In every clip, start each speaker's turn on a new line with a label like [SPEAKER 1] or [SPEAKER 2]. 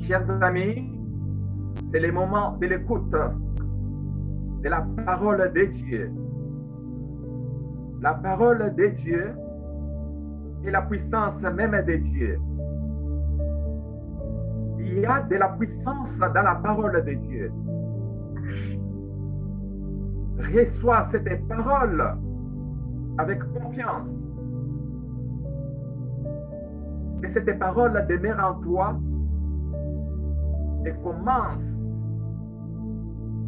[SPEAKER 1] Chers amis, c'est le moment de l'écoute de la parole de Dieu. La parole de Dieu est la puissance même de Dieu. Il y a de la puissance dans la parole de Dieu. Reçois cette parole avec confiance. Que cette parole demeure en toi et commence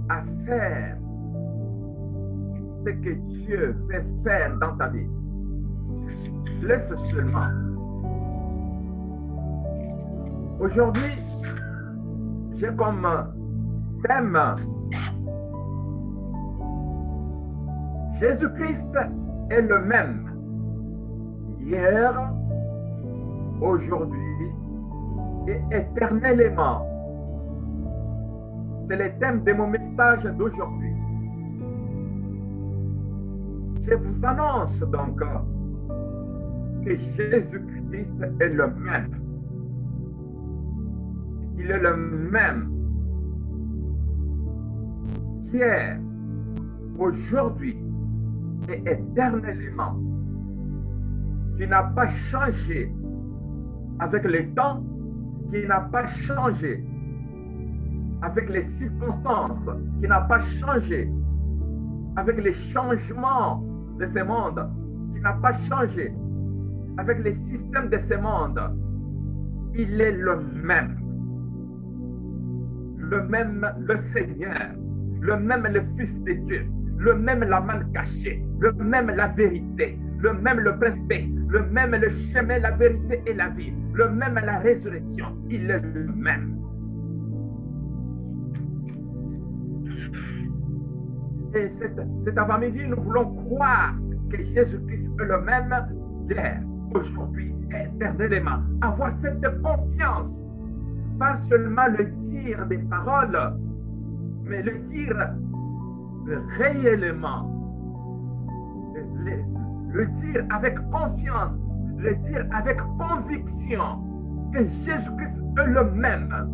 [SPEAKER 1] à faire ce que Dieu veut faire dans ta vie. Laisse seulement. Aujourd'hui, j'ai comme thème Jésus-Christ est le même hier, aujourd'hui et éternellement. C'est le thème de mon message d'aujourd'hui. Je vous annonce donc que Jésus-Christ est le même. Il est le même hier, aujourd'hui et éternellement. Qui n'a pas changé avec le temps, qui n'a pas changé avec les circonstances, qui n'a pas changé avec les changements de ce monde, qui n'a pas changé avec les systèmes de ce monde. Il est le même, le Seigneur, le même le Fils de Dieu, le même la main cachée, le même la vérité, le même le principe, le même le chemin, la vérité et la vie, le même la résurrection. Il est le même. Et cet avant-midi, nous voulons croire que Jésus-Christ est le même hier, aujourd'hui, éternellement. Avoir cette confiance, pas seulement le dire des paroles, mais le dire réellement. Le dire avec confiance, le dire avec conviction que Jésus-Christ est le même.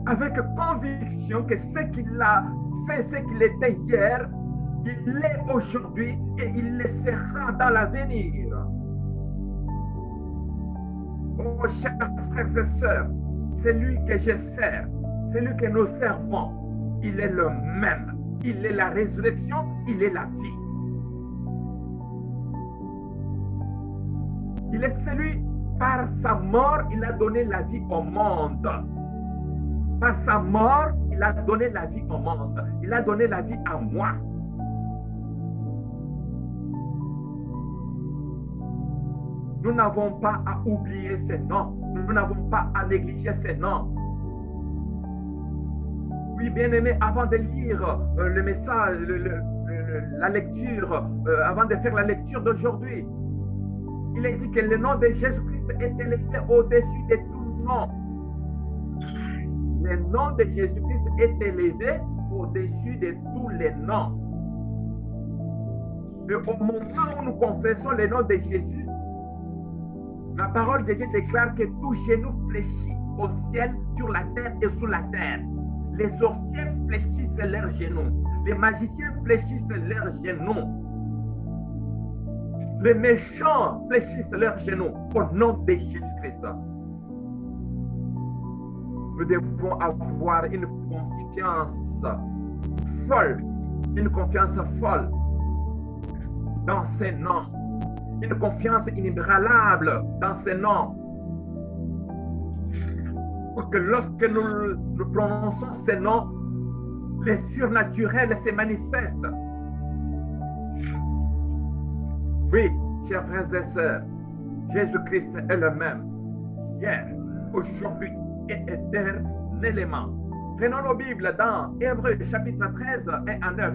[SPEAKER 1] Avec conviction que ce qu'il a fait, ce qu'il était hier, il l'est aujourd'hui et il le sera dans l'avenir. Oh, chers frères et sœurs, c'est lui que je sers, c'est lui que nous servons. Il est le même. Il est la résurrection, il est la vie. Il est celui, par sa mort, il a donné la vie au monde. Par sa mort, il a donné la vie au monde. Il a donné la vie à moi. Nous n'avons pas à oublier ces noms. Nous n'avons pas à négliger ces noms. Oui, bien-aimé, avant de lire le message, la lecture, avant de faire la lecture d'aujourd'hui, il est dit que le nom de Jésus-Christ est élevé au-dessus de tout nom. Le nom de Jésus-Christ est élevé au-dessus de tous les noms. Et au moment où nous confessons le nom de Jésus, la parole de Dieu déclare que tout genou fléchit au ciel, sur la terre et sous la terre. Les sorciers fléchissent leurs genoux. Les magiciens fléchissent leurs genoux. Les méchants fléchissent leurs genoux au nom de Jésus-Christ. Nous devons avoir une confiance folle dans ces noms, une confiance inébranlable dans ces noms. Pour que lorsque nous prononçons ces noms, les surnaturels se manifestent. Oui, chers frères et sœurs, Jésus-Christ est le même, hier, aujourd'hui et éternellement. Prenons nos Bibles dans Hébreux chapitre 13 et à 9.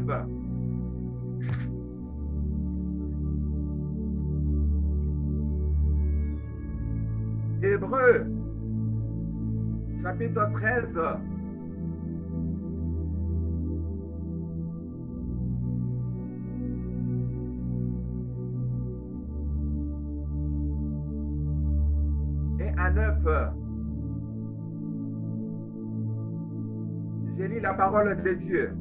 [SPEAKER 1] Hébreux chapitre 13. à 9, j'ai lu la parole de Dieu.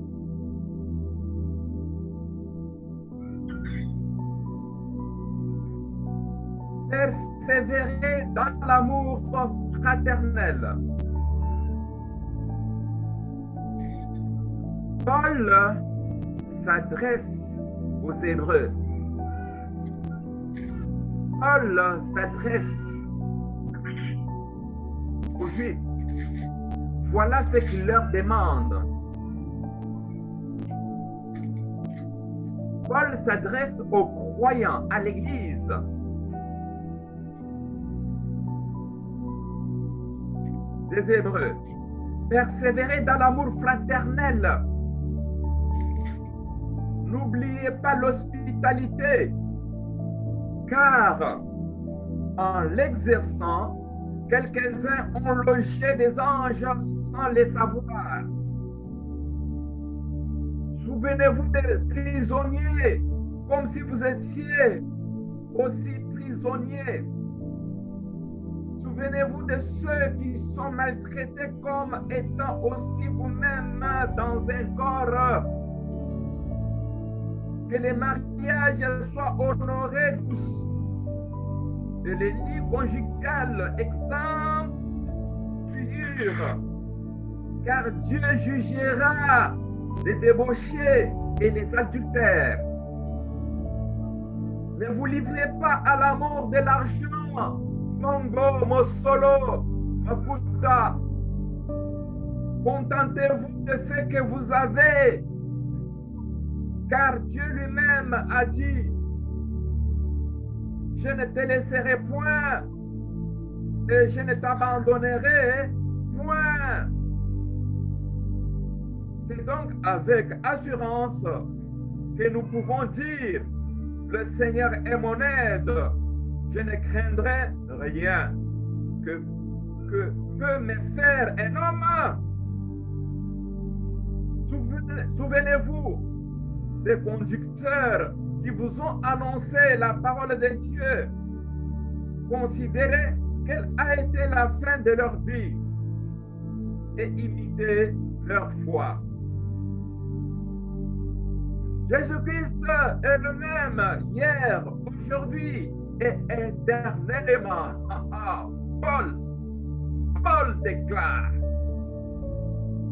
[SPEAKER 1] Persévérer dans l'amour fraternel. Paul s'adresse aux Hébreux. Paul s'adresse aux Juifs. Voilà ce qu'il leur demande. Paul s'adresse aux croyants, à l'Église. Des Hébreux. Persévérez dans l'amour fraternel. N'oubliez pas l'hospitalité, car en l'exerçant, quelques-uns ont logé des anges sans les savoir. Souvenez-vous des prisonniers, comme si vous étiez aussi prisonniers. Souvenez-vous de ceux qui sont maltraités comme étant aussi vous-même dans un corps. Que les mariages soient honorés tous. Et les lits conjugales exempts purs. Car Dieu jugera les débauchés et les adultères. Ne vous livrez pas à l'amour de l'argent. Mongo, Mosolo, Makuta. Contentez-vous de ce que vous avez. Car Dieu lui-même a dit, je ne te laisserai point et je ne t'abandonnerai point. C'est donc avec assurance que nous pouvons dire, le Seigneur est mon aide, je ne craindrai rien. Que peut me faire un homme? Souvenez-vous des conducteurs qui vous ont annoncé la parole de Dieu. Considérez quelle a été la fin de leur vie et imitez leur foi. Jésus-Christ est le même hier, aujourd'hui et éternellement. Paul déclare.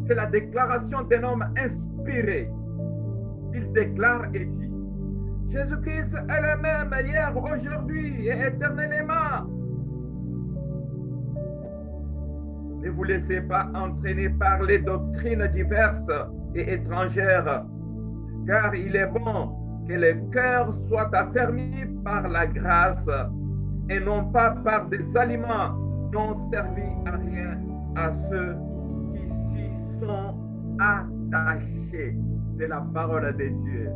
[SPEAKER 1] C'est la déclaration d'un homme inspiré. Il déclare et dit, Jésus-Christ est le même hier, aujourd'hui et éternellement. Ne vous laissez pas entraîner par les doctrines diverses et étrangères, car il est bon que les cœurs soient affermis par la grâce et non pas par des aliments non servis à rien à ceux qui s'y sont attachés. C'est la parole de Dieu.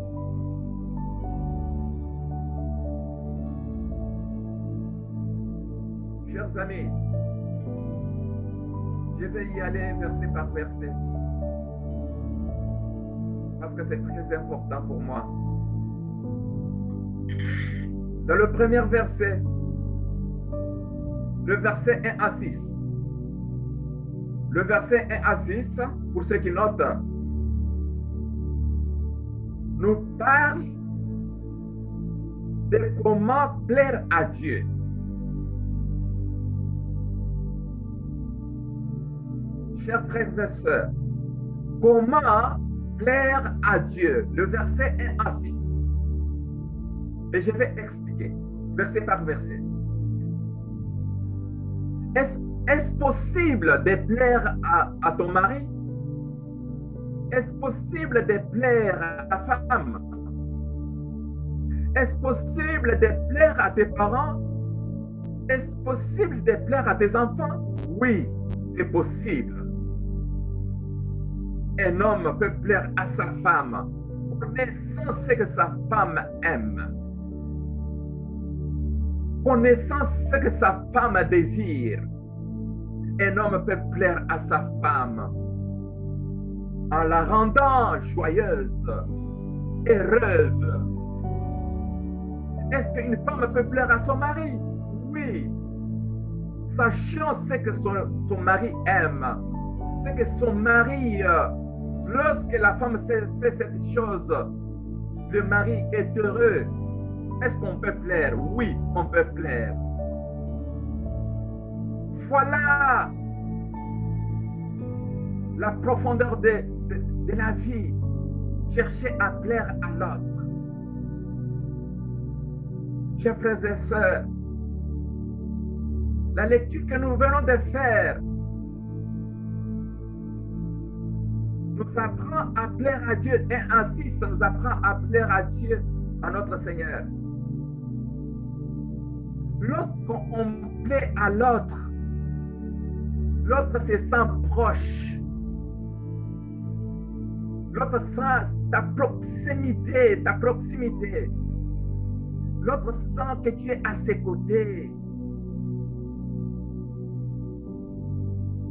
[SPEAKER 1] Chers amis, je vais y aller verset par verset parce que c'est très important pour moi. Dans le premier verset, le verset 1 à 6. Le verset 1 à 6, pour ceux qui notent, nous parle de comment plaire à Dieu. Chers frères et sœurs, comment plaire à Dieu? Le verset 1 à 6. Et je vais expliquer, verset par verset. Est-ce possible de plaire à ton mari? Est-ce possible de plaire à ta femme? Est-ce possible de plaire à tes parents? Est-ce possible de plaire à tes enfants? Oui, c'est possible. Un homme peut plaire à sa femme, connaissant ce que sa femme aime, connaissant ce que sa femme désire. Un homme peut plaire à sa femme en la rendant joyeuse, heureuse. Est-ce qu'une femme peut plaire à son mari? Oui. sachant ce que son mari aime, ce que son mari, lorsque la femme fait cette chose, le mari est heureux. Est-ce qu'on peut plaire? Oui, on peut plaire. Voilà la profondeur de la vie. Chercher à plaire à l'autre. Chers frères et sœurs, la lecture que nous venons de faire nous apprend à plaire à Dieu et ainsi ça nous apprend à plaire à Dieu, à notre Seigneur. Lorsqu'on plaît à l'autre, l'autre se sent proche. L'autre sent ta proximité. L'autre sent que tu es à ses côtés.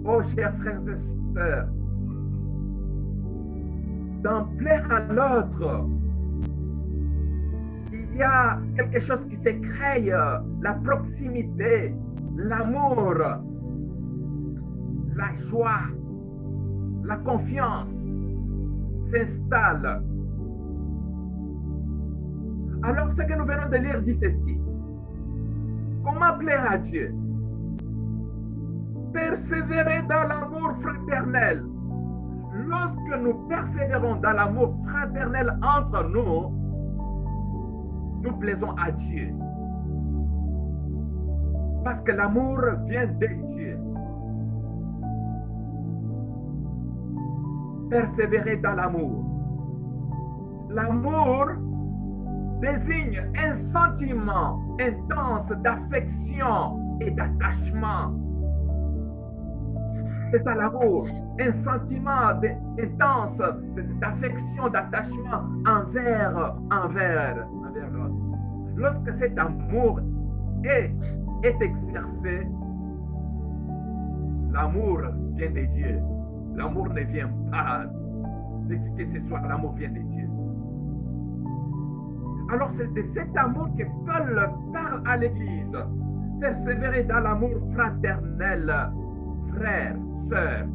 [SPEAKER 1] Oh, chers frères et sœurs, d'en plaire à l'autre, il y a quelque chose qui se crée, la proximité, l'amour, la joie, la confiance s'installe. Alors, ce que nous venons de lire dit ceci. Comment plaire à Dieu? Persévérer dans l'amour fraternel. Lorsque nous persévérons dans l'amour fraternel entre nous, nous plaisons à Dieu. Parce que l'amour vient de Dieu. Persévérer dans l'amour. L'amour désigne un sentiment intense d'affection et d'attachement. C'est ça l'amour, un sentiment intense d'affection, d'attachement envers l'autre. Lorsque cet amour est exercé, l'amour vient de Dieu. L'amour ne vient pas de qui que ce soit, l'amour vient de Dieu. Alors c'est de cet amour que Paul parle à l'Église. Persévérer dans l'amour fraternel, frères, sœurs.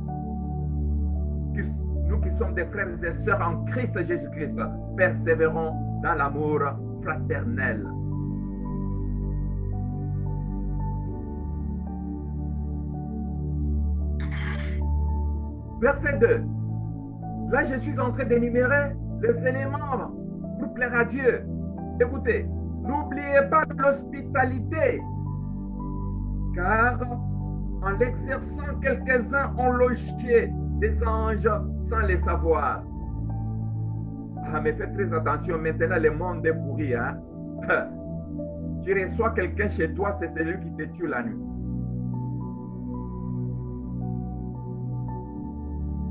[SPEAKER 1] Nous qui sommes des frères et sœurs en Christ Jésus-Christ, persévérons dans l'amour fraternel. Verset 2. Là, je suis en train d'énumérer les éléments pour plaire à Dieu. Écoutez, n'oubliez pas l'hospitalité, car en l'exerçant, quelques-uns ont logé des anges sans les savoir. Ah, mais faites très attention, maintenant le monde est pourri. Hein? Tu reçois quelqu'un chez toi, c'est celui qui te tue la nuit.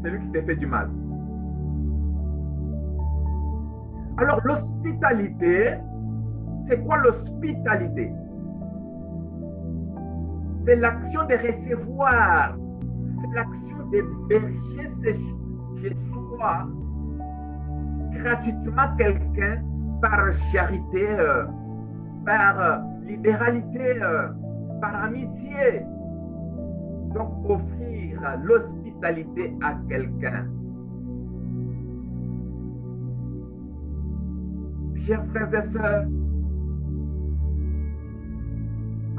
[SPEAKER 1] Celui qui te fait du mal. Alors, l'hospitalité, c'est quoi l'hospitalité? C'est l'action de recevoir, c'est l'action d'héberger chez soi gratuitement quelqu'un par charité, par libéralité, par amitié. Donc, offrir l'hospitalité à quelqu'un. Chers frères et sœurs,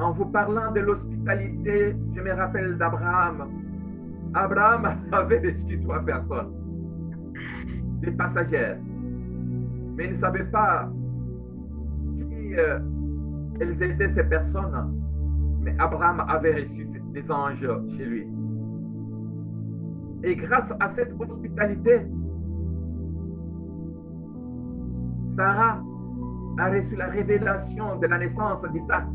[SPEAKER 1] en vous parlant de l'hospitalité, je me rappelle d'Abraham. Abraham avait reçu 3 personnes, des passagères, mais il ne savait pas qui elles étaient ces personnes. Mais Abraham avait reçu des anges chez lui. Et grâce à cette hospitalité, Sarah a reçu la révélation de la naissance d'Isaac.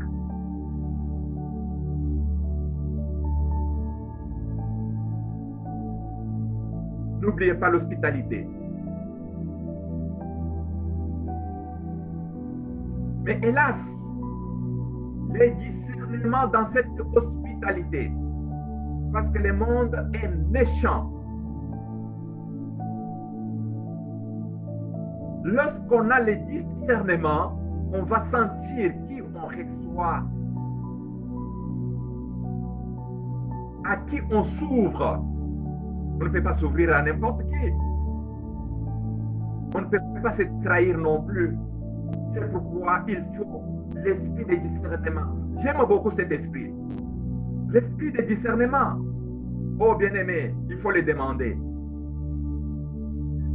[SPEAKER 1] N'oubliez pas l'hospitalité. Mais hélas, les discernements dans cette hospitalité, parce que le monde est méchant. Lorsqu'on a les discernements, on va sentir qui on reçoit. à qui on s'ouvre. On ne peut pas s'ouvrir à n'importe qui. On ne peut pas se trahir non plus. C'est pourquoi il faut l'esprit de discernement. J'aime beaucoup cet esprit. L'esprit de discernement. Oh bien-aimé, il faut le demander.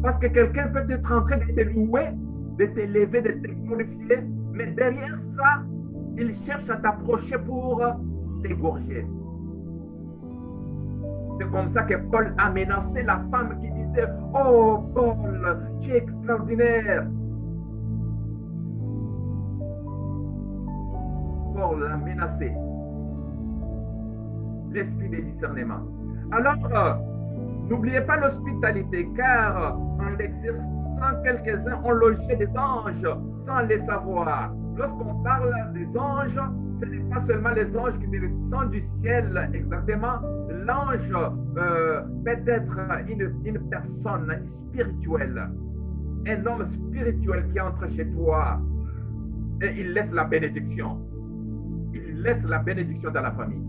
[SPEAKER 1] Parce que quelqu'un peut être en train de te louer, de t'élever, de te glorifier, mais derrière ça, il cherche à t'approcher pour t'égorger. C'est comme ça que Paul a menacé la femme qui disait « Oh Paul, tu es extraordinaire !» Paul l'a menacé. L'esprit de discernement. Alors, n'oubliez pas l'hospitalité, car en l'exerçant, quelques-uns ont logé des anges sans les savoir. Lorsqu'on parle des anges, ce n'est pas seulement les anges qui descendent du ciel exactement. L'ange peut être une personne spirituelle, un homme spirituel qui entre chez toi et il laisse la bénédiction. Il laisse la bénédiction dans la famille.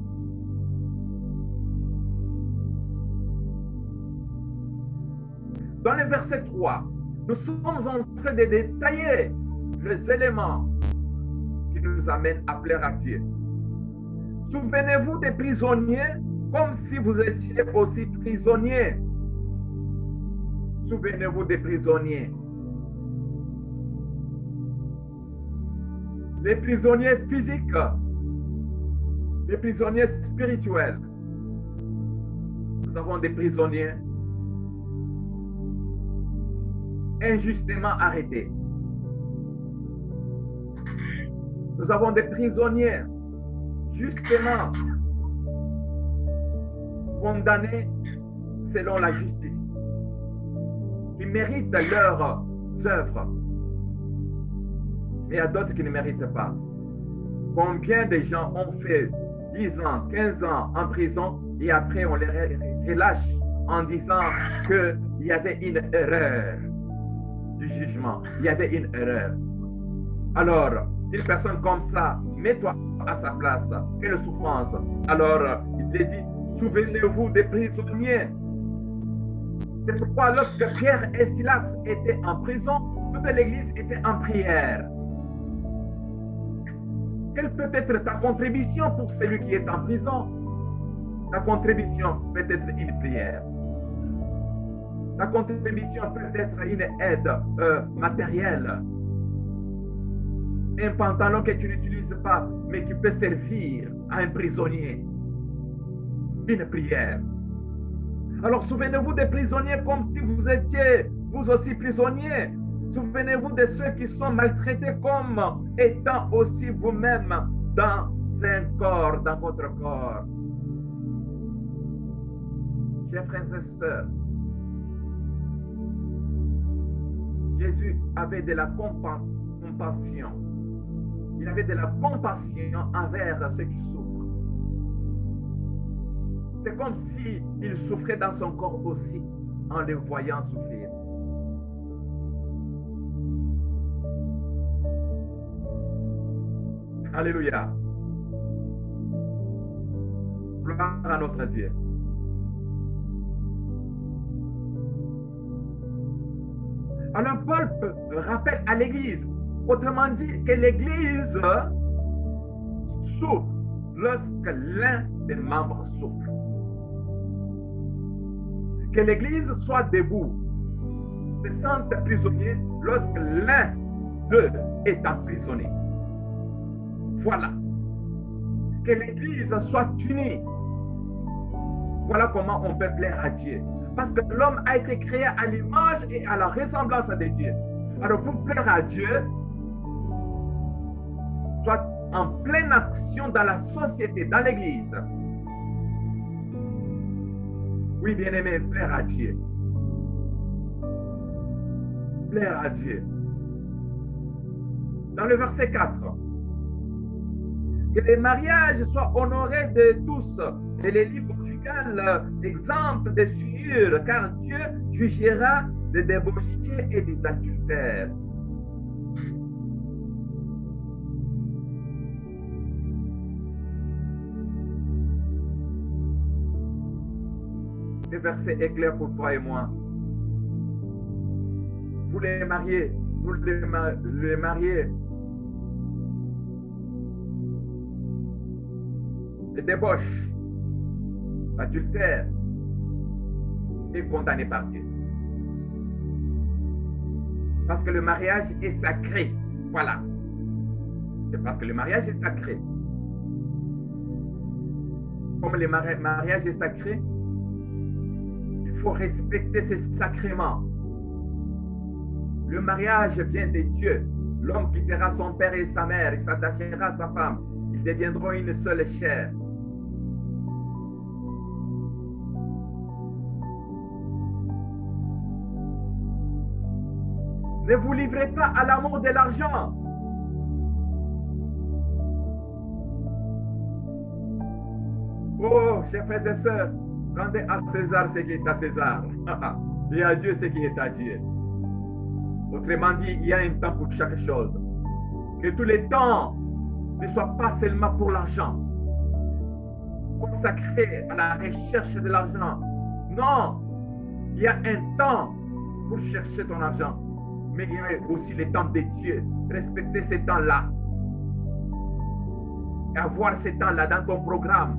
[SPEAKER 1] Dans le verset 3, nous sommes en train de détailler les éléments qui nous amènent à plaire à Dieu. Souvenez-vous des prisonniers comme si vous étiez aussi prisonniers. Souvenez-vous des prisonniers. Les prisonniers physiques, les prisonniers spirituels. Nous avons des prisonniers injustement arrêtés. Nous avons des prisonniers justement condamnés selon la justice, qui méritent leurs œuvres. Mais il y a d'autres qui ne méritent pas. Combien de gens ont fait 10 ans, 15 ans en prison et après on les relâche en disant qu'il y avait une erreur du jugement. Il y avait une erreur. Alors, une personne comme ça, mets-toi à sa place. Quelle souffrance. Alors, il est dit, souvenez-vous des prisonniers. C'est pourquoi lorsque Pierre et Silas étaient en prison, toute l'église était en prière. Quelle peut être ta contribution pour celui qui est en prison? Ta contribution peut être une prière. Ta contribution peut être une aide matérielle. Un pantalon que tu n'utilises pas, mais qui peut servir à un prisonnier. Une prière. Alors souvenez-vous des prisonniers comme si vous étiez vous aussi prisonniers. Souvenez-vous de ceux qui sont maltraités comme étant aussi vous-même dans un corps, dans votre corps. Chers frères et sœurs, Jésus avait de la compassion. Il avait de la compassion envers ceux qui souffrent. C'est comme s'il souffrait dans son corps aussi en les voyant souffrir. Alléluia. Gloire à notre Dieu. Alors Paul rappelle à l'Église, autrement dit que l'Église souffre lorsque l'un des membres souffre. Que l'Église soit debout, se sente prisonnier lorsque l'un d'eux est emprisonné. Voilà. Que l'Église soit unie. Voilà comment on peut plaire à Dieu. Parce que l'homme a été créé à l'image et à la ressemblance de Dieu. Alors pour plaire à Dieu, soit en pleine action dans la société, dans l'Église. Oui, bien-aimé, plaire à Dieu. Plaire à Dieu. Dans le verset 4, que les mariages soient honorés de tous et les lits conjugales exemptes de souillure, car Dieu jugera des débauchés et des adultères. Ce verset est clair pour toi et moi. Vous les mariés, les mariés, les débauches, l'adultère est condamné par Dieu. Parce que le mariage est sacré. Voilà. C'est parce que le mariage est sacré. Comme le mariage est sacré, il faut respecter ces sacrements. Le mariage vient de Dieu. L'homme quittera son père et sa mère et s'attachera à sa femme. Ils deviendront une seule chair. Ne vous livrez pas à l'amour de l'argent. Oh, chers frères et sœurs, rendez à César ce qui est à César et à Dieu ce qui est à Dieu. Autrement dit, il y a un temps pour chaque chose. Que tous les temps ne soient pas seulement pour l'argent, consacrés à la recherche de l'argent. Non, il y a un temps pour chercher ton argent, mais il y a aussi le temps de Dieu. Respecter ces temps-là. Et avoir ces temps-là dans ton programme.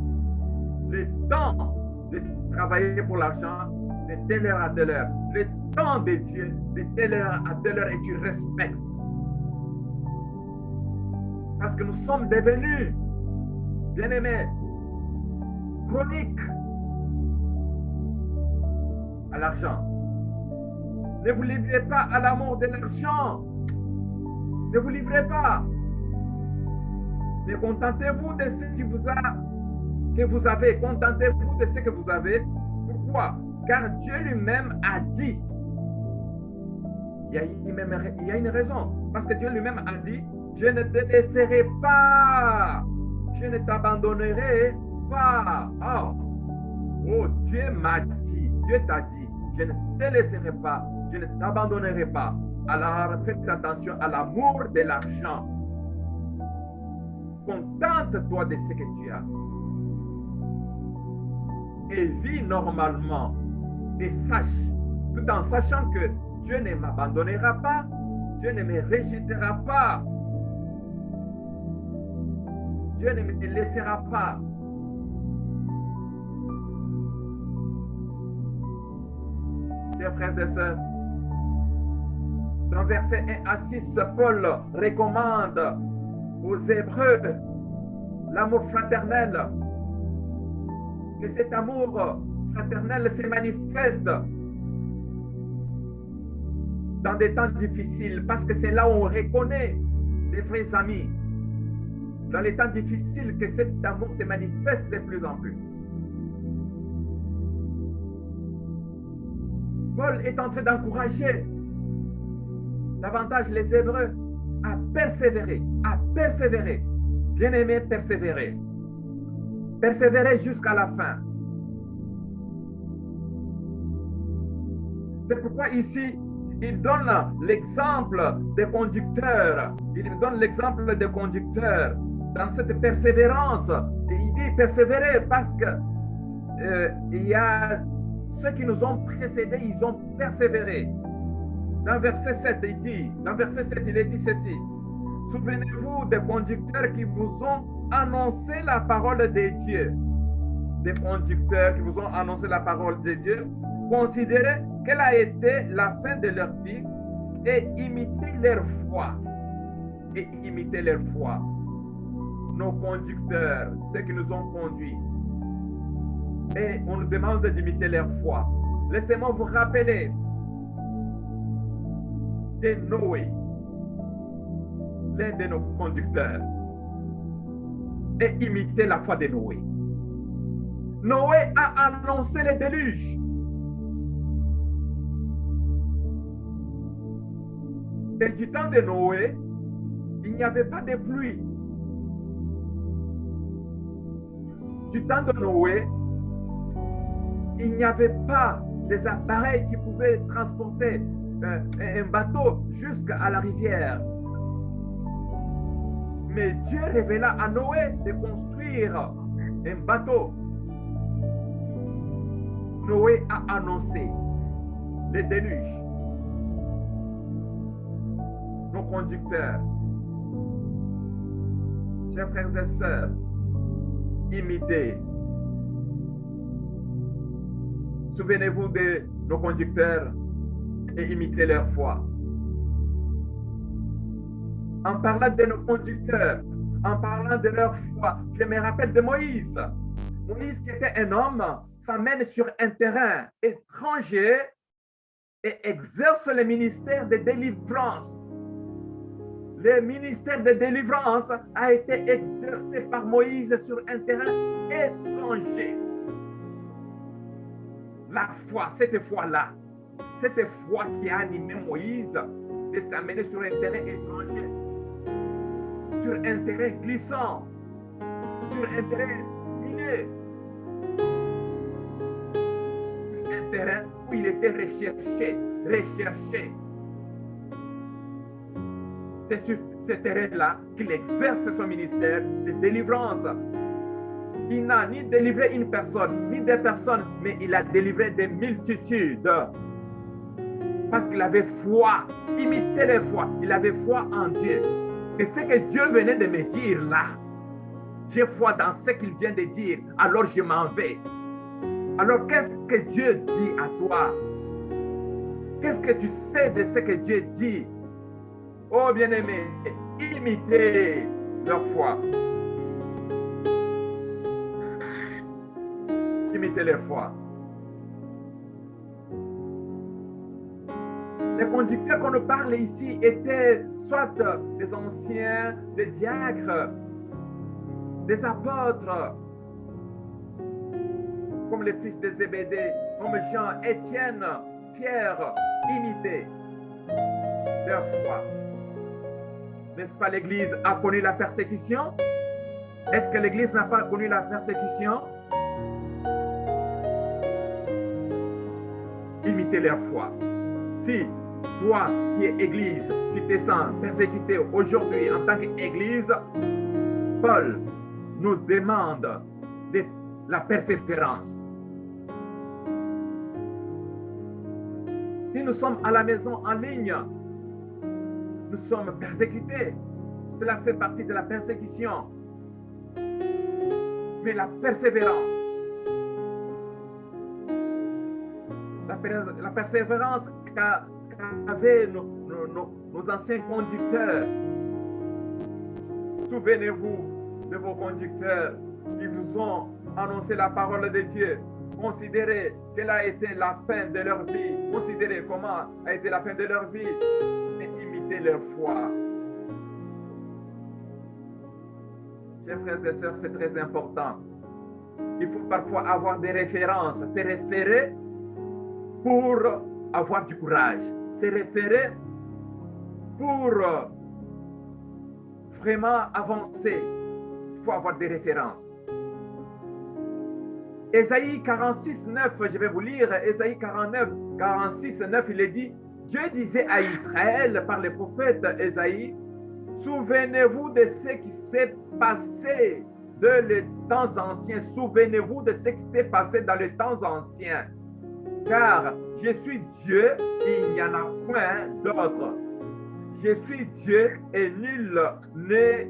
[SPEAKER 1] Le temps de travailler pour l'argent, de telle heure à telle heure. Le temps de Dieu, de telle heure à telle heure, et tu respectes. Parce que nous sommes devenus, bien-aimés, chroniques à l'argent. Ne vous livrez pas à l'amour de l'argent. Ne vous livrez pas. Ne contentez-vous de ce que vous avez. Contentez-vous de ce que vous avez. Pourquoi? Car Dieu lui-même a dit. Il y a une raison. Parce que Dieu lui-même a dit, je ne te laisserai pas. Je ne t'abandonnerai pas. Oh, Dieu m'a dit. Dieu t'a dit, je ne te laisserai pas. Je ne t'abandonnerai pas. Alors, faites attention à l'amour de l'argent. Contente-toi de ce que tu as. Et vis normalement. Et sache, tout en sachant que Dieu ne m'abandonnera pas, Dieu ne me rejettera pas. Dieu ne me laissera pas. Chers frères et sœurs, dans versets 1 à 6, Paul recommande aux Hébreux l'amour fraternel. Que cet amour fraternel se manifeste dans des temps difficiles, parce que c'est là où on reconnaît des vrais amis. Dans les temps difficiles, que cet amour se manifeste de plus en plus. Paul est en train d'encourager davantage les Hébreux à persévérer, à persévérer. Bien-aimés, persévérer. Persévérer jusqu'à la fin. C'est pourquoi ici, il donne l'exemple des conducteurs. Il donne l'exemple des conducteurs dans cette persévérance. Et il dit persévérer parce que il y a ceux qui nous ont précédés, ils ont persévéré. Dans verset 7, il est dit ceci. Souvenez-vous des conducteurs qui vous ont annoncé la parole de Dieu. Des conducteurs qui vous ont annoncé la parole de Dieu. Considérez quelle a été la fin de leur vie et imitez leur foi. Et imitez leur foi. Nos conducteurs, ceux qui nous ont conduits. Et on nous demande d'imiter leur foi. Laissez-moi vous rappeler de Noé, l'un de nos conducteurs, et imiter la foi de Noé. Noé a annoncé le déluge. Et du temps de Noé, il n'y avait pas de pluie. Du temps de Noé, il n'y avait pas des appareils qui pouvaient transporter un bateau jusqu'à la rivière. Mais Dieu révéla à Noé de construire un bateau. Noé a annoncé les déluges. Nos conducteurs, chers frères et sœurs, imitez. Souvenez-vous de nos conducteurs et imitez leur foi. En parlant de nos conducteurs, en parlant de leur foi, je me rappelle de Moïse. Moïse, qui était un homme, s'amène sur un terrain étranger et exerce le ministère de délivrance. Le ministère de délivrance a été exercé par Moïse sur un terrain étranger. La foi, cette foi-là, cette foi qui a animé Moïse de s'amener sur un terrain étranger, sur un terrain glissant, sur un terrain miné, sur un terrain où il était recherché. C'est sur ce terrain-là qu'il exerce son ministère de délivrance. Il n'a ni délivré une personne, ni des personnes, mais il a délivré des multitudes. Parce qu'il avait foi, imité les foi, il avait foi en Dieu. Et ce que Dieu venait de me dire là, j'ai foi dans ce qu'il vient de dire, alors je m'en vais. Alors qu'est-ce que Dieu dit à toi? Qu'est-ce que tu sais de ce que Dieu dit? Oh bien-aimé, imitez leur foi. Imitez leur foi. Les conducteurs qu'on nous parle ici étaient soit des anciens, des diacres, des apôtres, comme les fils de Zébédée, comme Jean, Étienne, Pierre, imitez leur foi. N'est-ce pas, l'Église a connu la persécution? Est-ce que l'Église n'a pas connu la persécution? Imitez leur foi. Si toi qui es Église, tu te sens persécuté aujourd'hui en tant qu'Église, Paul nous demande de la persévérance. Si nous sommes à la maison en ligne, nous sommes persécutés. Cela fait partie de la persécution. Mais la persévérance, la persévérance qu'avaient nos anciens conducteurs. Souvenez-vous de vos conducteurs qui vous ont annoncé la parole de Dieu. Considérez quelle a été la fin de leur vie. Considérez comment a été la fin de leur vie. Et imitez leur foi. Chers frères et sœurs, c'est très important. Il faut parfois avoir des références, se référer pour avoir du courage, se référer pour vraiment avancer. Il faut avoir des références. Ésaïe 46, 9, je vais vous lire, Ésaïe 46, 9, il est dit, Dieu disait à Israël par le prophète Ésaïe, souvenez-vous de ce qui s'est passé dans les temps anciens. Souvenez-vous de ce qui s'est passé dans les temps anciens. Car je suis Dieu et il n'y en a point d'autre. Je suis Dieu et nul n'est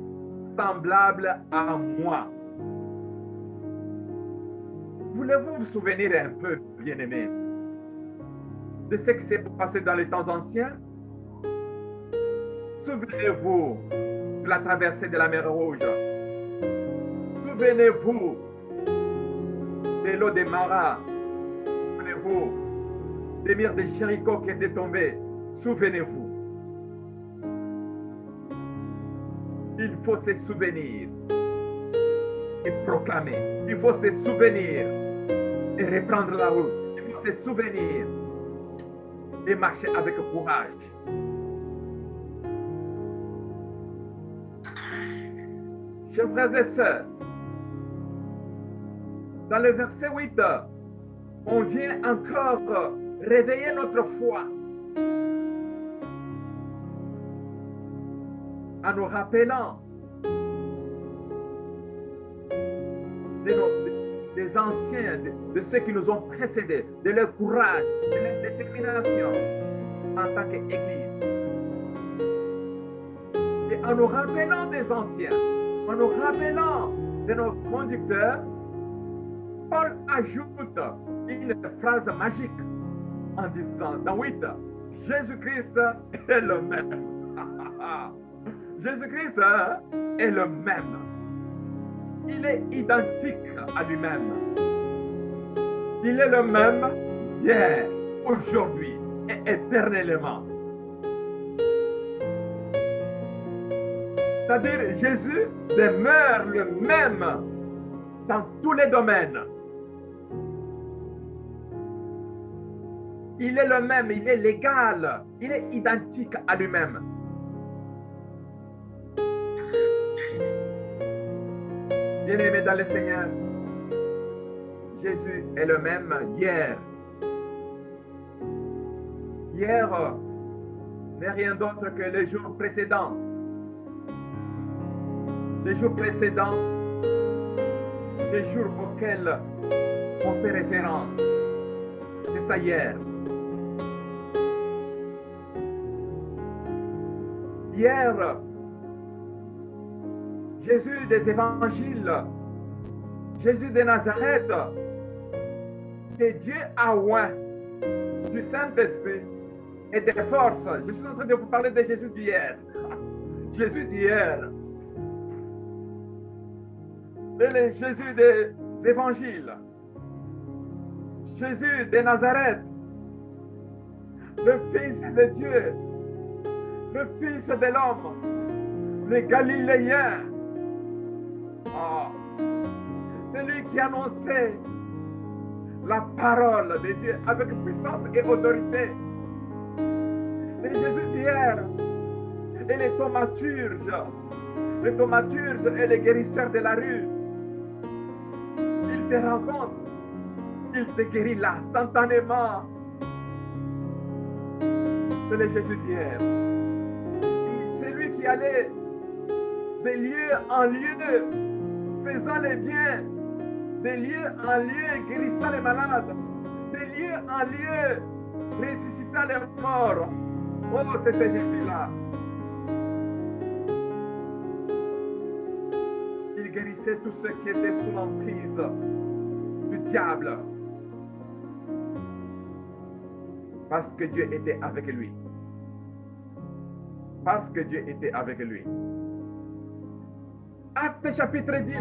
[SPEAKER 1] semblable à moi. Voulez-vous vous souvenir un peu, bien-aimés, de ce qui s'est passé dans les temps anciens? Souvenez-vous de la traversée de la mer Rouge. Souvenez-vous de l'eau des Mara. Souvenez-vous des murs de Jéricho qui étaient tombés. Souvenez-vous. Il faut se souvenir et proclamer. Il faut se souvenir et reprendre la route. Il faut se souvenir et marcher avec courage. Chers frères et sœurs, dans le verset 8, on vient encore réveiller notre foi en nous rappelant des anciens, de ceux qui nous ont précédés, de leur courage, de leur détermination en tant qu'Église. Et en nous rappelant des anciens, en nous rappelant de nos conducteurs, Paul ajoute une phrase magique en disant dans 8, Jésus-Christ est le même. Jésus-Christ est le même. Il est identique à lui-même. Il est le même hier, aujourd'hui et éternellement. C'est-à-dire, Jésus demeure le même dans tous les domaines. Il est le même, il est l'égal, il est identique à lui-même. Bien-aimés dans le Seigneur, Jésus est le même hier. Hier n'est rien d'autre que les jours précédents. Les jours précédents, les jours auxquels on fait référence. C'est ça hier. Hier, Jésus des évangiles, Jésus de Nazareth, que Dieu a oint du Saint-Esprit et des forces. Je suis en train de vous parler de Jésus d'hier. Jésus d'hier. Et Jésus des évangiles. Jésus de Nazareth. Le Fils de Dieu. Le Fils de l'homme. Le Galiléen. Oh. Celui qui annonçait la parole de Dieu avec puissance et autorité. Et Jésus d'hier et les thaumaturges. Les thaumaturges et les guérisseurs de la rue. Il te rencontre. Il te guérit là, instantanément. C'est le Jésus d'hier. C'est lui qui allait de lieu en lieu, faisant les biens, de lieu en lieu, guérissant les malades, de lieu en lieu, ressuscitant les morts. Oh, c'était Jésus-là. Il guérissait tous ceux qui étaient sous l'emprise du diable. Parce que Dieu était avec lui. Parce que Dieu était avec lui. Acte chapitre 10.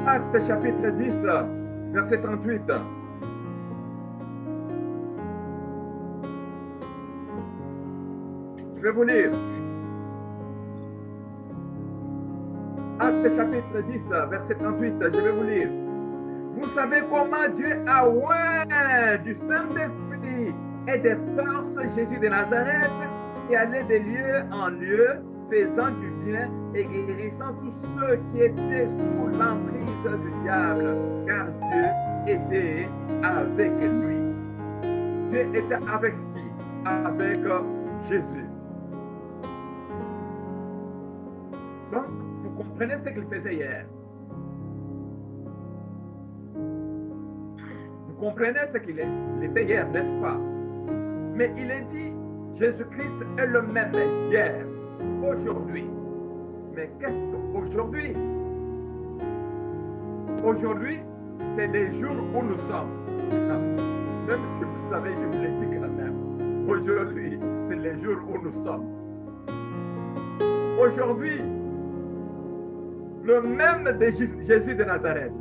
[SPEAKER 1] Acte chapitre 10, verset 38. Je vais vous lire. Acte chapitre 10, verset 38, je vais vous lire. Vous savez comment Dieu a oint du Saint-Esprit et des forces Jésus de Nazareth qui allait de lieu en lieu, faisant du bien et guérissant tous ceux qui étaient sous l'emprise du diable, car Dieu était avec lui. Dieu était avec qui? Avec Jésus. Donc, vous comprenez ce qu'il faisait hier. Vous comprenez ce qu'il est. Il était hier, n'est-ce pas? Mais il est dit, Jésus-Christ est le même hier, aujourd'hui. Mais qu'est-ce qu'aujourd'hui? Aujourd'hui, c'est les jours où nous sommes. Même si vous savez, je vous l'ai dit quand même. Aujourd'hui, c'est les jours où nous sommes. Aujourd'hui, le même de Jésus de Nazareth,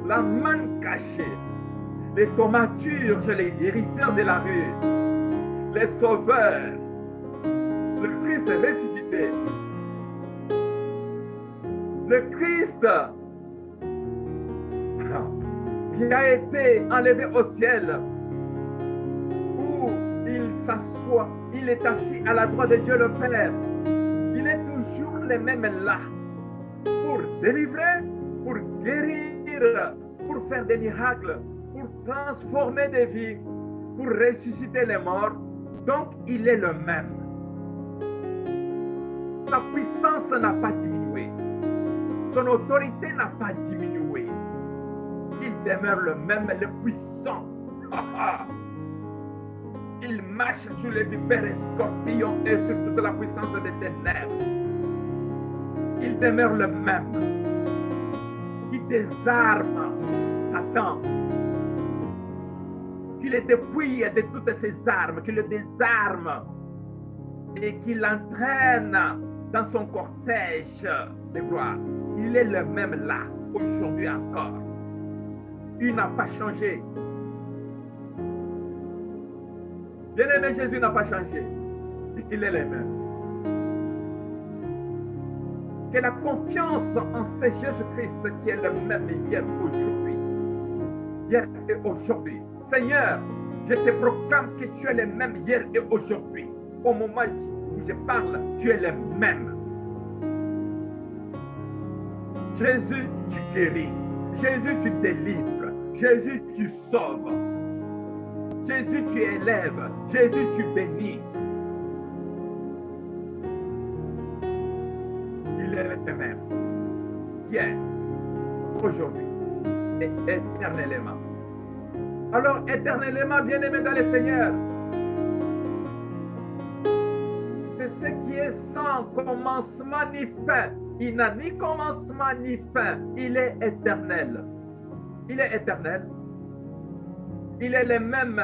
[SPEAKER 1] la main cachée, les thaumaturges, les guérisseurs de la rue, les sauveurs, le Christ ressuscité, le Christ qui a été enlevé au ciel, où il s'assoit, il est assis à la droite de Dieu le Père. Il est toujours le même là, pour délivrer, pour guérir agir, pour faire des miracles, pour transformer des vies, pour ressusciter les morts. Donc, il est le même. Sa puissance n'a pas diminué. Son autorité n'a pas diminué. Il demeure le même, le puissant. Il marche sur les vipères et scorpions et sur toute la puissance des ténèbres. Il demeure le même. Qui désarme Satan. Qui le dépouille de toutes ses armes, qui le désarme et qui l'entraîne dans son cortège de gloire. Il est le même là, aujourd'hui encore. Il n'a pas changé. Bien-aimé, Jésus n'a pas changé. Il est le même. Que la confiance en ce Jésus-Christ qui est le même hier, aujourd'hui. Hier et aujourd'hui. Seigneur, je te proclame que tu es le même hier et aujourd'hui. Au moment où je parle, tu es le même. Jésus, tu guéris. Jésus, tu délivres. Jésus, tu sauves. Jésus, tu élèves. Jésus, tu bénis. Il est le même. Hier, aujourd'hui et éternellement. Alors, éternellement, bien-aimé dans le Seigneur, c'est ce qui est sans commencement ni fin. Il n'a ni commencement ni fin. Il est éternel. Il est éternel. Il est le même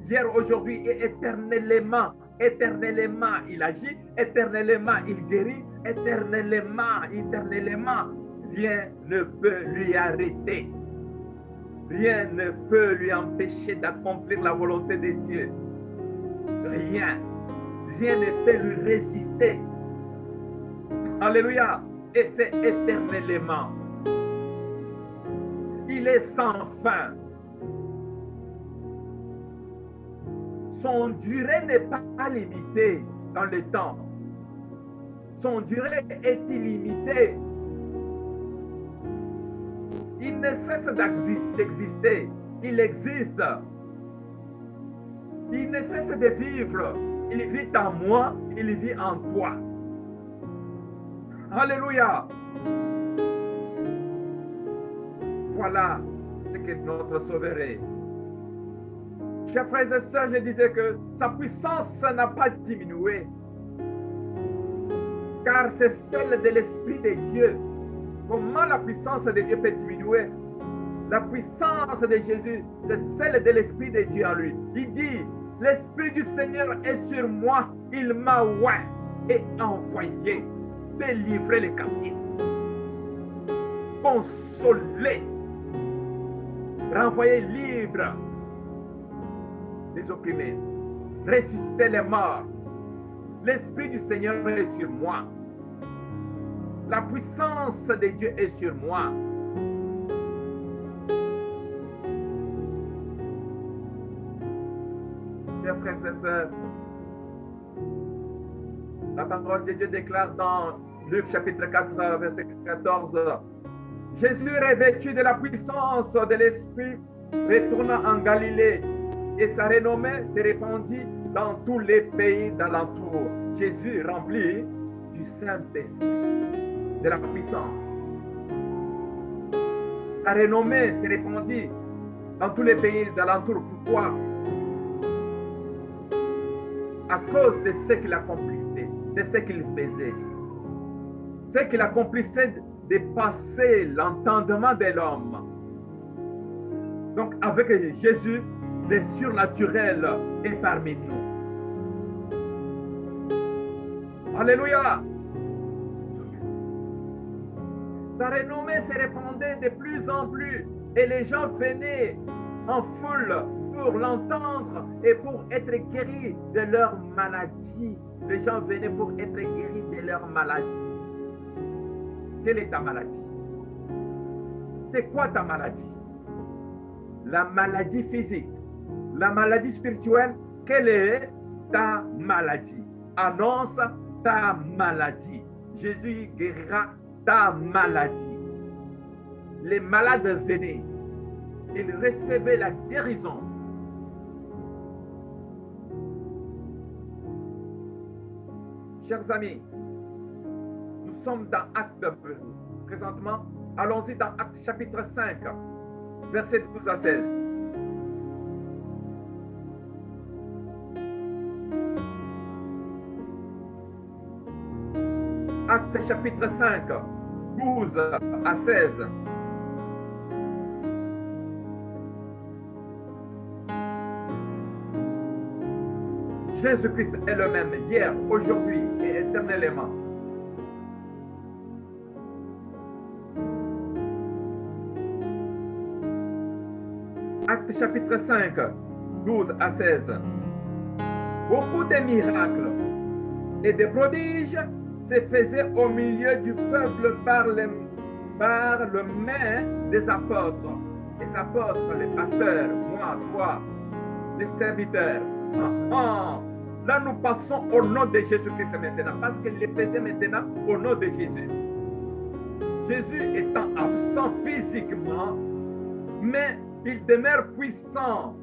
[SPEAKER 1] hier, aujourd'hui et éternellement. Éternellement, il agit. Éternellement, il guérit. Éternellement, rien ne peut lui arrêter. Rien ne peut lui empêcher d'accomplir la volonté de Dieu. Rien. Rien ne peut lui résister. Alléluia. Et c'est éternellement. Il est sans fin. Son durée n'est pas limitée dans le temps. Son durée est illimitée. Il ne cesse d'exister. Il existe. Il ne cesse de vivre. Il vit en moi, il vit en toi. Alléluia. Voilà ce que notre Sauveur est. Chers frères et sœurs, je disais que sa puissance n'a pas diminué. Car c'est celle de l'Esprit de Dieu. Comment la puissance de Dieu peut diminuer? La puissance de Jésus, c'est celle de l'Esprit de Dieu en lui. Il dit, l'Esprit du Seigneur est sur moi. Il m'a oint et envoyé délivrer les captifs, consoler, renvoyer libre les opprimés, ressusciter les morts. L'Esprit du Seigneur est sur moi. La puissance de Dieu est sur moi. Chers frères et sœurs, la parole de Dieu déclare dans Luc chapitre 4, verset 14, Jésus revêtu de la puissance de l'Esprit retourna en Galilée et sa renommée se répandit dans tous les pays d'alentour. Jésus rempli du Saint-Esprit, de la puissance. Sa renommée se répandit dans tous les pays d'alentour. Pourquoi? À cause de ce qu'il accomplissait, de ce qu'il faisait. Ce qu'il accomplissait dépassait l'entendement de l'homme. Donc avec Jésus, le surnaturel est parmi nous. Alléluia. Sa renommée se répandait de plus en plus et les gens venaient en foule pour l'entendre et pour être guéris de leur maladie. Les gens venaient pour être guéris de leur maladie. Quelle est ta maladie? C'est quoi ta maladie? La maladie physique, la maladie spirituelle, quelle est ta maladie? Annonce ta maladie. Jésus guérira ta maladie. les malades venaient. Ils recevaient la guérison. Chers amis, nous sommes dans Actes présentement. Allons-y dans Actes chapitre 5, versets 12 à 16. Actes chapitre 5, 12 à 16. Jésus-Christ est le même hier, aujourd'hui et éternellement. Actes chapitre 5, 12 à 16. Beaucoup de miracles et de prodiges se faisaient au milieu du peuple par le main des apôtres. Les apôtres, les pasteurs, moi, toi, les serviteurs. Là, nous passons au nom de Jésus-Christ maintenant, parce qu'il les faisait maintenant au nom de Jésus. Jésus étant absent physiquement, mais il demeure puissant.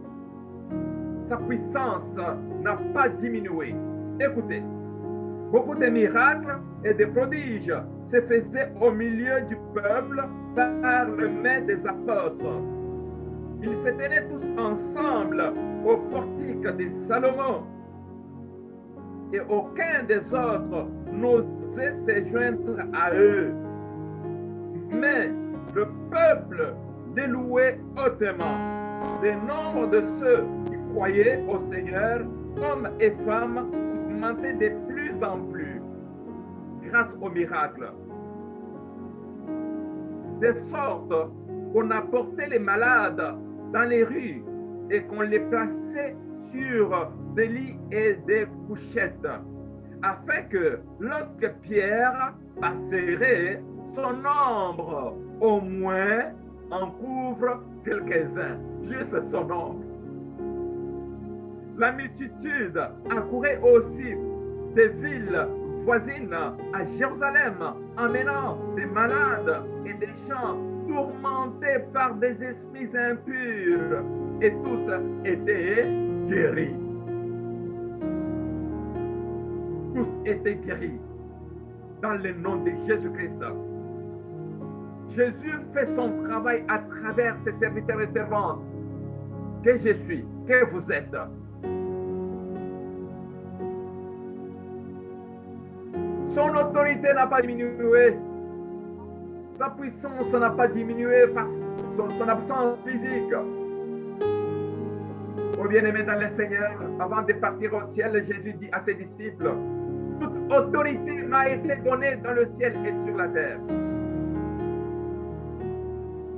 [SPEAKER 1] Sa puissance n'a pas diminué. Écoutez, beaucoup de miracles et de prodiges se faisaient au milieu du peuple par le main des apôtres. Ils se tenaient tous ensemble au portique de Salomon. Et aucun des autres n'osait se joindre à eux. Mais le peuple les louait hautement. Le nombre de ceux qui croyaient au Seigneur, hommes et femmes, augmentait de plus en plus grâce aux miracles. De sorte qu'on apportait les malades dans les rues et qu'on les plaçait sur des lits et des couchettes, afin que lorsque Pierre passerait, son ombre au moins en couvre quelques-uns, juste son ombre. La multitude accourait aussi des villes voisines à Jérusalem, emmenant des malades et des gens tourmentés par des esprits impurs, et tous étaient guéris. Tous étaient guéris dans le nom de Jésus-Christ. Jésus fait son travail à travers ses serviteurs et servantes. Que je suis, que vous êtes. Son autorité n'a pas diminué. Sa puissance n'a pas diminué par son absence physique. Ô bien-aimés dans le Seigneur, avant de partir au ciel, Jésus dit à ses disciples, toute autorité m'a été donnée dans le ciel et sur la terre.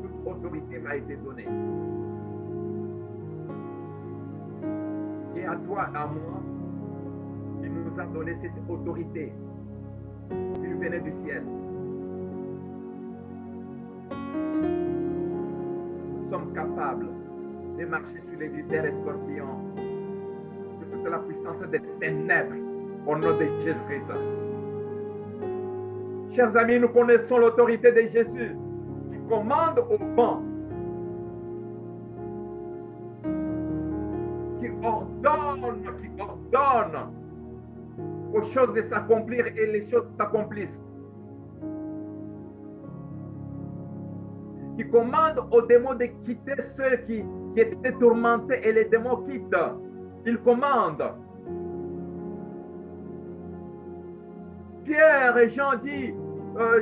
[SPEAKER 1] Toute autorité m'a été donnée. Et à toi, à moi, il nous a donné cette autorité. Il venait du ciel. Nous sommes capables de marcher sur les vipères et scorpions, sur toute la puissance des ténèbres, au nom de Jésus-Christ. Chers amis, nous connaissons l'autorité de Jésus qui commande au vent, qui ordonne aux choses de s'accomplir et les choses s'accomplissent. Qui commande aux démons de quitter ceux qui étaient tourmentés et les démons quittent. Il commande. Pierre et Jean disent,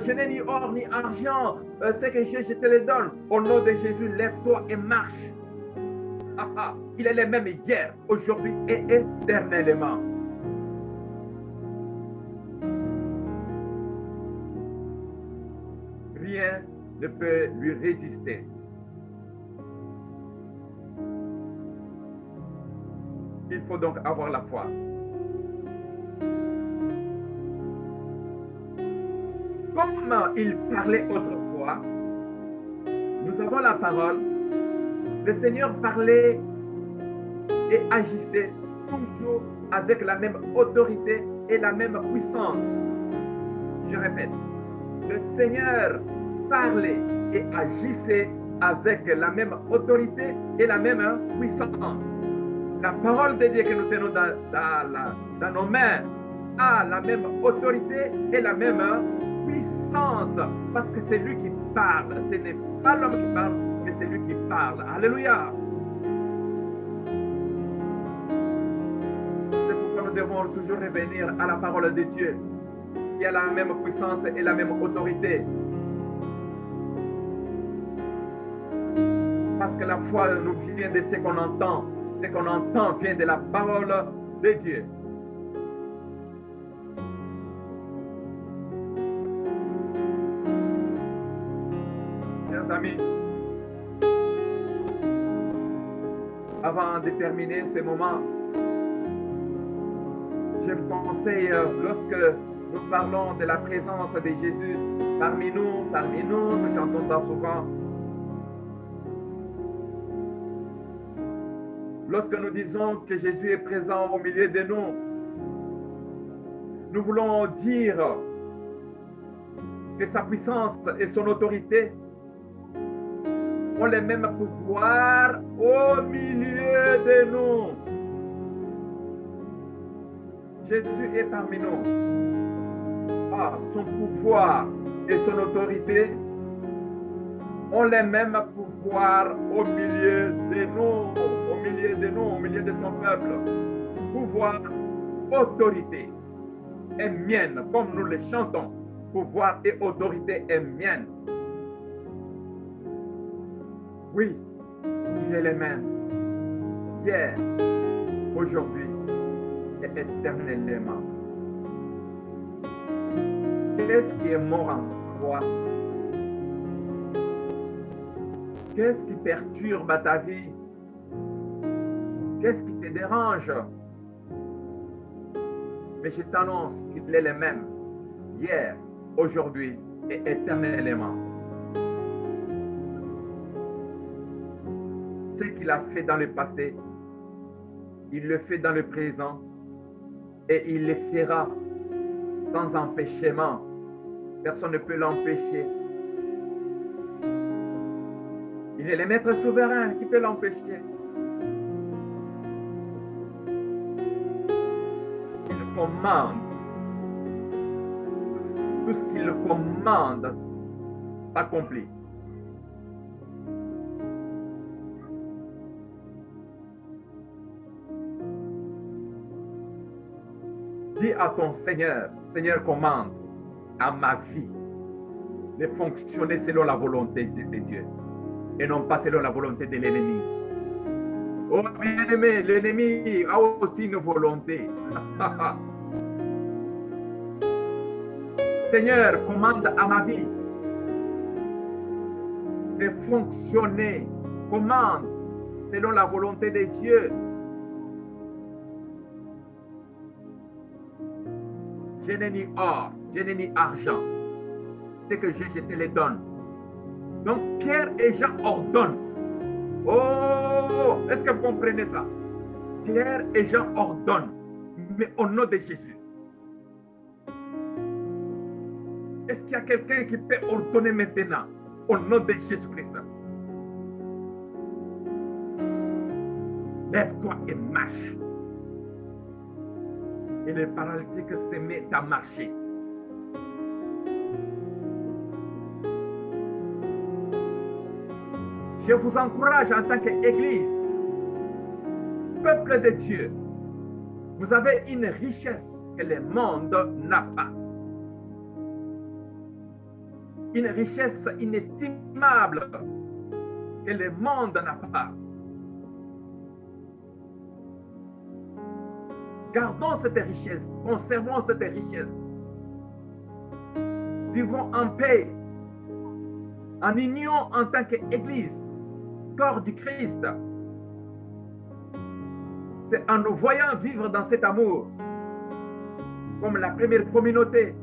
[SPEAKER 1] je n'ai ni or ni argent, ce que j'ai, je te le donne. Au nom de Jésus, lève-toi et marche. Il est le même hier, aujourd'hui et éternellement. Rien ne peut lui résister. Il faut donc avoir la foi. Comme il parlait autrefois, nous avons la parole. Le Seigneur parlait et agissait toujours avec la même autorité et la même puissance. Je répète, le Seigneur parlait et agissait avec la même autorité et la même puissance. La parole de Dieu que nous tenons dans nos mains a la même autorité et la même puissance, parce que c'est lui qui parle. Ce n'est pas l'homme qui parle, mais c'est lui qui parle. Alléluia. C'est pourquoi nous devons toujours revenir à la parole de Dieu, qui a la même puissance et la même autorité. Parce que la foi nous vient de ce qu'on entend. Ce qu'on entend vient de la parole de Dieu. Chers amis, avant de terminer ce moment, je vous conseille, lorsque nous parlons de la présence de Jésus parmi nous, nous chantons ça souvent. Lorsque nous disons que Jésus est présent au milieu de nous, nous voulons dire que sa puissance et son autorité ont les mêmes pouvoirs au milieu de nous. Jésus est parmi nous. Son pouvoir et son autorité ont les mêmes pouvoirs au milieu de nous, au milieu de son peuple. Pouvoir, autorité est mienne, comme nous le chantons. Pouvoir et autorité est mienne. Oui, il est le même. Hier, aujourd'hui et éternellement. Qu'est-ce qui est mort en toi? Qu'est-ce qui perturbe ta vie? Qu'est-ce qui te dérange? Mais je t'annonce qu'il est le même, hier, aujourd'hui et éternellement. Ce qu'il a fait dans le passé, il le fait dans le présent et il le fera sans empêchement. Personne ne peut l'empêcher. Il est le maître souverain qui peut l'empêcher. Il commande. Tout ce qu'il commande s'accomplit. Dis à ton Seigneur, Seigneur, commande à ma vie de fonctionner selon la volonté de Dieu et non pas selon la volonté de l'ennemi. Oh bien-aimé, l'ennemi a aussi une volonté. Seigneur, commande à ma vie de fonctionner, commande selon la volonté de Dieu. Je n'ai ni or, je n'ai ni argent. Ce que j'ai, je te le donne. Donc Pierre et Jean ordonnent. Oh, est-ce que vous comprenez ça? Pierre et Jean ordonnent, mais au nom de Jésus. Est-ce qu'il y a quelqu'un qui peut ordonner maintenant au nom de Jésus-Christ? Lève-toi et marche. Et les paralytiques se mettent à marcher. Je vous encourage en tant qu'Église, peuple de Dieu, vous avez une richesse que le monde n'a pas. Une richesse inestimable que le monde n'a pas. Gardons cette richesse, conservons cette richesse. Vivons en paix, en union en tant qu'Église, corps du Christ. C'est en nous voyant vivre dans cet amour, comme la première communauté,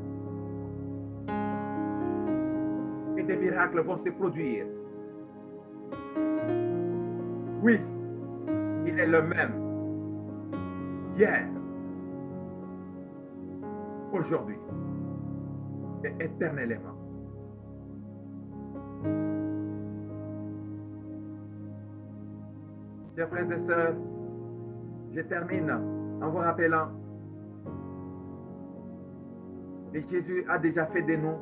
[SPEAKER 1] que des miracles vont se produire. Oui, il est le même, hier, aujourd'hui et éternellement. Chers frères et sœurs, je termine en vous rappelant que Jésus a déjà fait de nous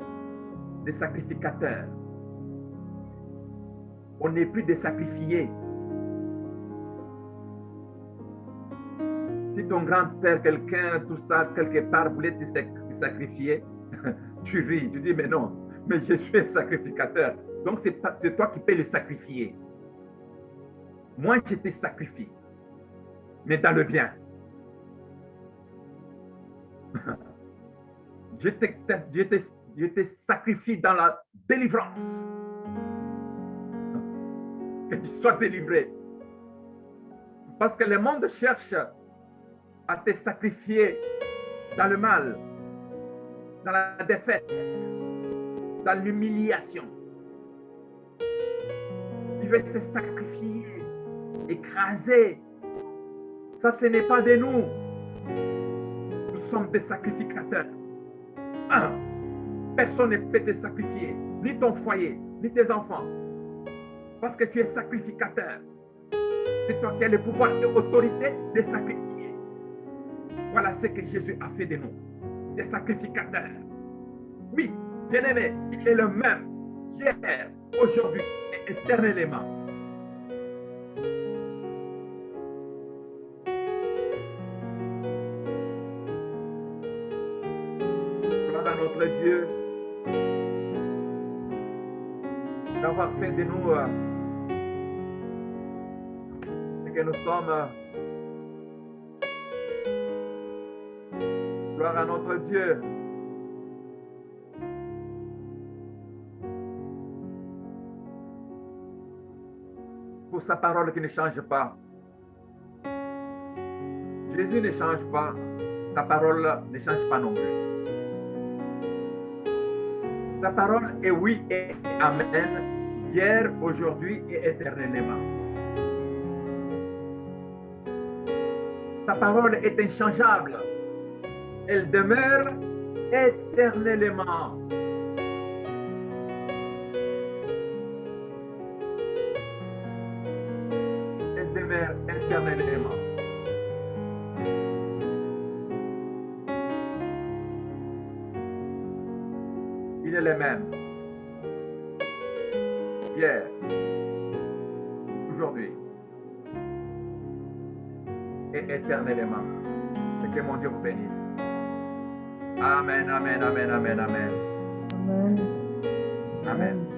[SPEAKER 1] des sacrificateurs. On n'est plus des sacrifiés. Si ton grand-père, quelqu'un, tout ça, quelque part, voulait te sacrifier, tu ris, tu dis, mais non, mais je suis un sacrificateur. Donc, c'est toi qui peux le sacrifier. Moi, je te sacrifie, mais dans le bien. Je te sacrifie dans la délivrance. Que tu sois délivré. Parce que le monde cherche à te sacrifier dans le mal, dans la défaite, dans l'humiliation. Il veut te sacrifier, écraser. Ça, ce n'est pas de nous. Nous sommes des sacrificateurs. Personne ne peut te sacrifier, ni ton foyer, ni tes enfants. Parce que tu es sacrificateur. C'est toi qui as le pouvoir et l'autorité de sacrifier. Voilà ce que Jésus a fait de nous, des sacrificateurs. Oui, bien-aimé, il est le même hier, aujourd'hui et éternellement. Gloire à notre Dieu d'avoir fait de nous ce que nous sommes. Gloire à notre Dieu. Pour sa parole qui ne change pas. Jésus ne change pas. Sa parole ne change pas non plus. Sa parole est oui et amen, hier, aujourd'hui et éternellement. Sa parole est inchangeable. Elle demeure éternellement. Elle demeure éternellement. Il est le même. Hier, aujourd'hui et éternellement. Et que mon Dieu vous bénisse. Amen, amen, amen, amen, amen.
[SPEAKER 2] Amen.
[SPEAKER 1] Amen.